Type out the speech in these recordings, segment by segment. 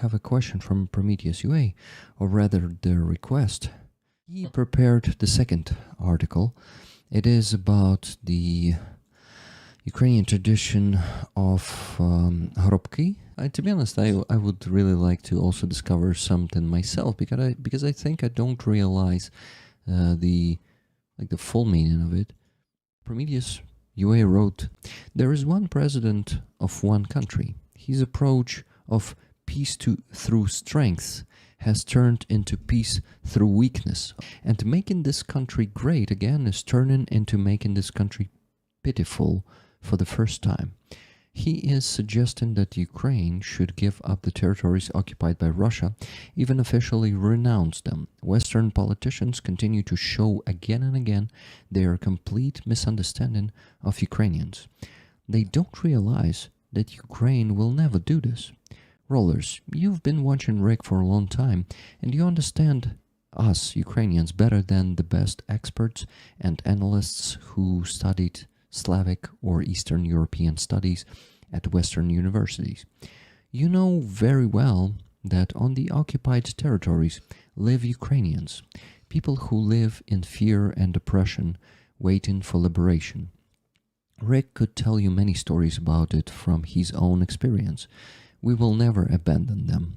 have a question from Prometheus UA, or rather the request. He prepared the second article. It is about the Ukrainian tradition of hrobki. To be honest, I would really like to also discover something myself because I think I don't realize the full meaning of it. Prometheus UA wrote, "There is one president of one country. His approach of peace through strength has turned into peace through weakness. And making this country great again is turning into making this country pitiful for the first time. He is suggesting that Ukraine should give up the territories occupied by Russia, even officially renounce them. Western politicians continue to show again and again their complete misunderstanding of Ukrainians. They don't realize that Ukraine will never do this. Rollers, you've been watching Rick for a long time, and you understand us Ukrainians better than the best experts and analysts who studied Slavic or Eastern European studies at Western universities. You know very well that on the occupied territories live Ukrainians, people who live in fear and oppression, waiting for liberation. Rick could tell you many stories about it from his own experience. We will never abandon them.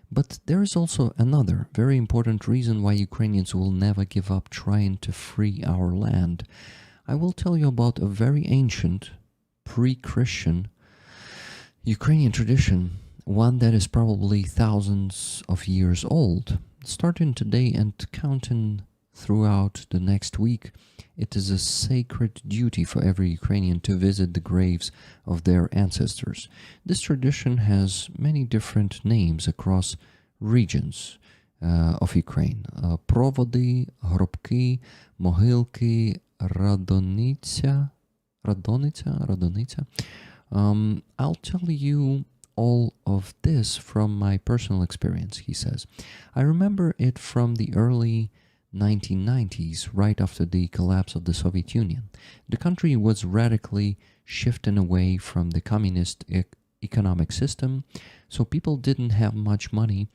But there is also another very important reason why Ukrainians will never give up trying to free our land. I will tell you about a very ancient, pre-Christian Ukrainian tradition, one that is probably thousands of years old. Starting today and counting throughout the next week, it is a sacred duty for every Ukrainian to visit the graves of their ancestors. This tradition has many different names across regions of Ukraine. Проводи, гробки, могилки, Radonica. I'll tell you all of this from my personal experience, he says. I remember it from the early 1990s, right after the collapse of the Soviet Union. The country was radically shifting away from the communist economic system, so people didn't have much money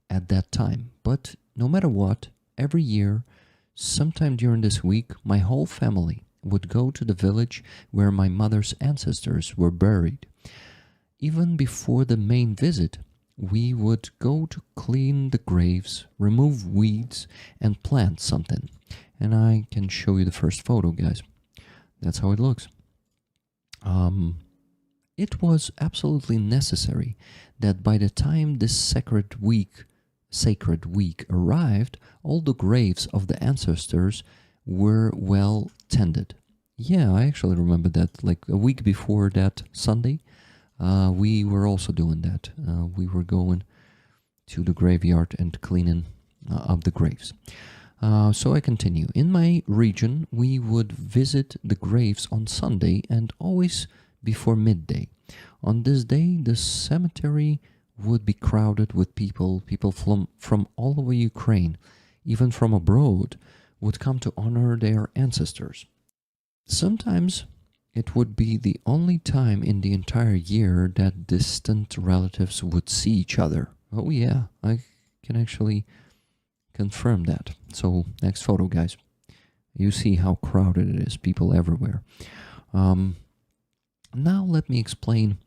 at that time. But no matter what, every year, sometime during this week, my whole family would go to the village where my mother's ancestors were buried. Even before the main visit, we would go to clean the graves, remove weeds, and plant something. And I can show you the first photo, guys. That's how it looks. It was absolutely necessary that by the time this sacred week arrived, all the graves of the ancestors were well tended. Yeah, I actually remember that. Like a week before that Sunday, we were also doing that. We were going to the graveyard and cleaning up the graves. So I continue. In my region, we would visit the graves on Sunday and always before midday. On this day, the cemetery would be crowded with people. People from all over Ukraine, even from abroad, would come to honor their ancestors. Sometimes it would be the only time in the entire year that distant relatives would see each other. Oh yeah, I can actually confirm that. So next photo, guys. You see how crowded it is, people everywhere. Now let me explain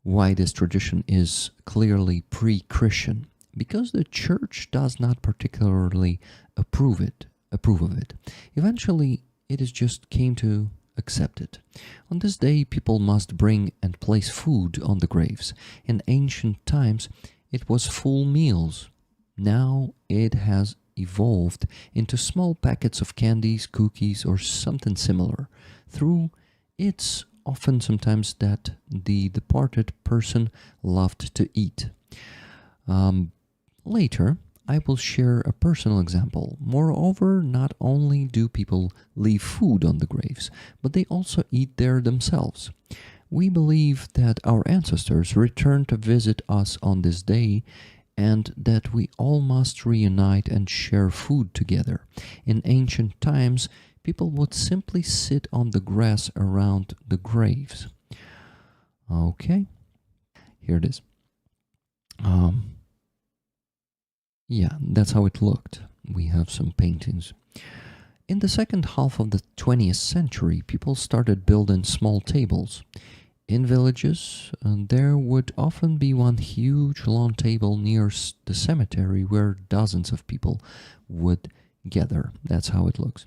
why this tradition is clearly pre-Christian. Because the church does not particularly approve of it. Eventually, it is just came to accept it. On this day, people must bring and place food on the graves. In ancient times, it was full meals. Now it has evolved into small packets of candies, cookies, or something similar. Through it's often sometimes that the departed person loved to eat. Later, I will share a personal example. Moreover, not only do people leave food on the graves, but they also eat there themselves. We believe that our ancestors returned to visit us on this day and that we all must reunite and share food together. In ancient times, people would simply sit on the grass around the graves. Okay, here it is. Yeah, that's how it looked. We have some paintings. In the second half of the 20th century, people started building small tables. In villages, there would often be one huge long table near the cemetery where dozens of people would gather. That's how it looks.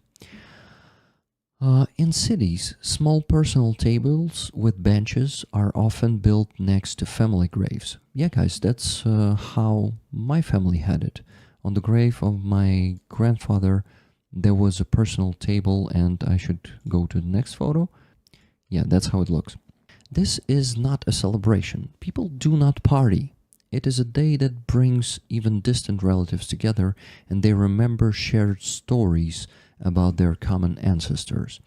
In cities, small personal tables with benches are often built next to family graves. Yeah, guys, that's how my family had it. On the grave of my grandfather, there was a personal table, and I should go to the next photo. Yeah, that's how it looks. This is not a celebration. People do not party. It is a day that brings even distant relatives together, and they remember shared stories about their common ancestors.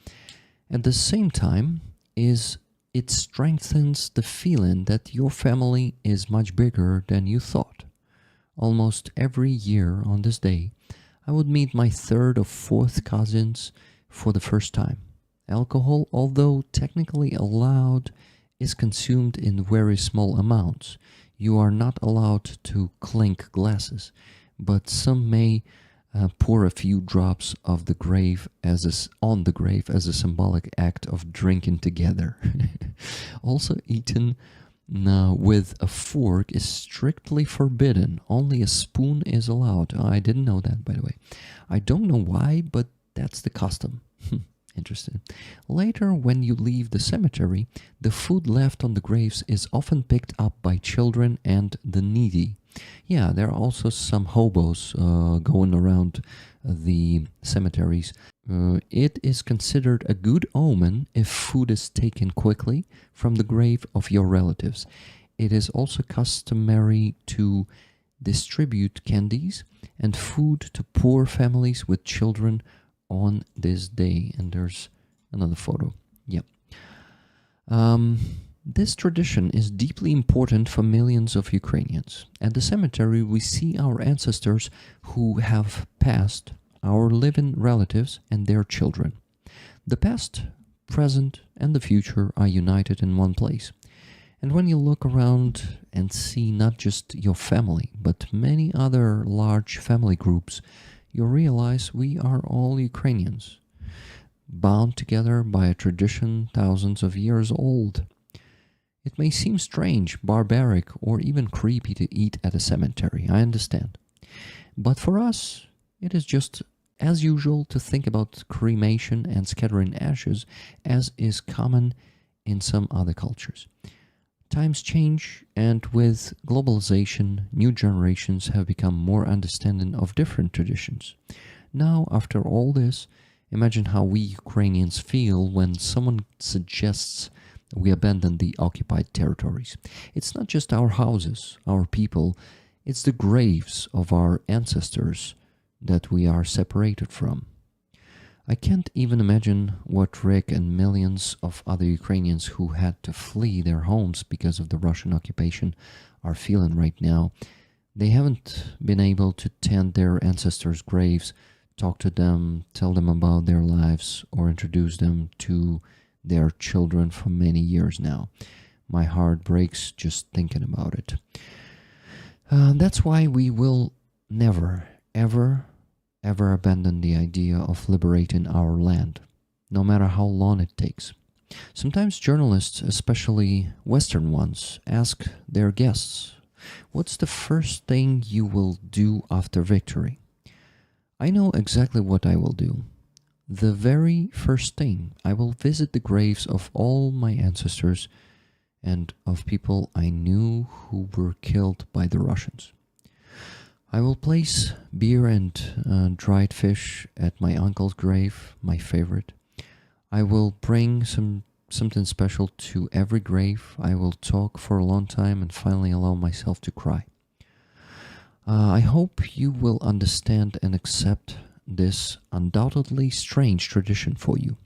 At the same time, it strengthens the feeling that your family is much bigger than you thought. Almost every year on this day, I would meet my third or fourth cousins for the first time. Alcohol, although technically allowed, is consumed in very small amounts. You are not allowed to clink glasses, but some may pour a few drops of the grave on the grave as a symbolic act of drinking together. Also, eaten with a fork is strictly forbidden. Only a spoon is allowed. I didn't know that, by the way. I don't know why, but that's the custom. Interesting. Later, when you leave the cemetery, the food left on the graves is often picked up by children and the needy. Yeah, there are also some hobos going around the cemeteries. It is considered a good omen if food is taken quickly from the grave of your relatives. It is also customary to distribute candies and food to poor families with children on this day. And there's another photo. Yeah. This tradition is deeply important for millions of Ukrainians. At the cemetery, we see our ancestors who have passed, our living relatives, and their children. The past, present, and the future are united in one place. And when you look around and see not just your family, but many other large family groups, you realize we are all Ukrainians, bound together by a tradition thousands of years old. It may seem strange, barbaric, or even creepy to eat at a cemetery, I understand. But for us, it is just as usual to think about cremation and scattering ashes as is common in some other cultures. Times change, and with globalization, new generations have become more understanding of different traditions. Now, after all this, imagine how we Ukrainians feel when someone suggests we abandon the occupied territories. It's not just our houses, our people, it's the graves of our ancestors that we are separated from. I can't even imagine what Rick and millions of other Ukrainians who had to flee their homes because of the Russian occupation are feeling right now. They haven't been able to tend their ancestors' graves, talk to them, tell them about their lives, or introduce them to their children for many years now. My heart breaks just thinking about it. That's why we will never, ever abandon the idea of liberating our land, no matter how long it takes. Sometimes journalists, especially Western ones, ask their guests, "What's the first thing you will do after victory?" I know exactly what I will do. The very first thing, I will visit the graves of all my ancestors and of people I knew who were killed by the Russians. I will place beer and dried fish at my uncle's grave, my favorite. I will bring something special to every grave. I will talk for a long time and finally allow myself to cry. I hope you will understand and accept this undoubtedly strange tradition for you,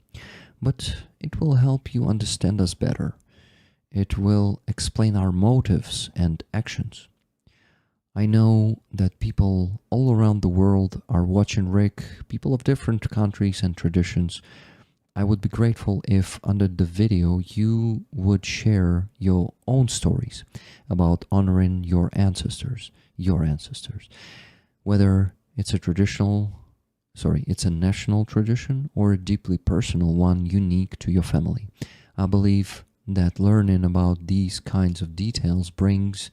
but it will help you understand us better. It will explain our motives and actions. I know that people all around the world are watching Rick, people of different countries and traditions, I would be grateful if under the video you would share your own stories about honoring your ancestors, whether it's it's a national tradition or a deeply personal one unique to your family. I believe that learning about these kinds of details brings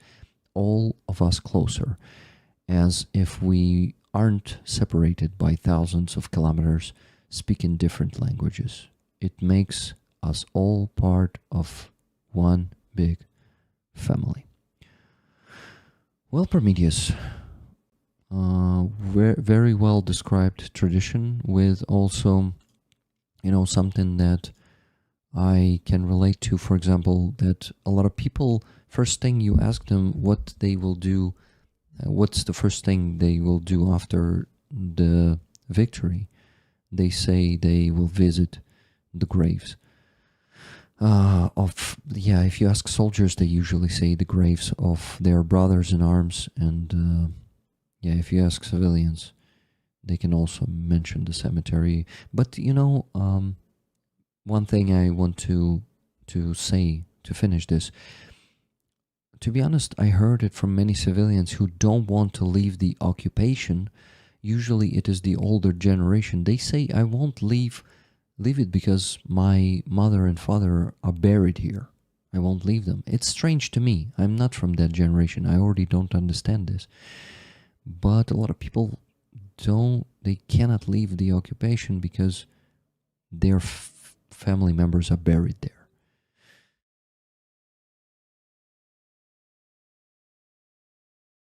all of us closer, as if we aren't separated by thousands of kilometers speaking different languages. It makes us all part of one big family. Well, Prometheus, very well described tradition with also, something that I can relate to. For example, that a lot of people, first thing you ask them what they will do, what's the first thing they will do after the victory, they say they will visit the graves. If you ask soldiers, they usually say the graves of their brothers in arms, and if you ask civilians, they can also mention the cemetery. But one thing I want to say to finish this. To be honest, I heard it from many civilians who don't want to leave the occupation. Usually, it is the older generation. They say, "I won't leave it because my mother and father are buried here. I won't leave them." It's strange to me. I'm not from that generation. I already don't understand this. But a lot of people they cannot leave the occupation because their family members are buried there.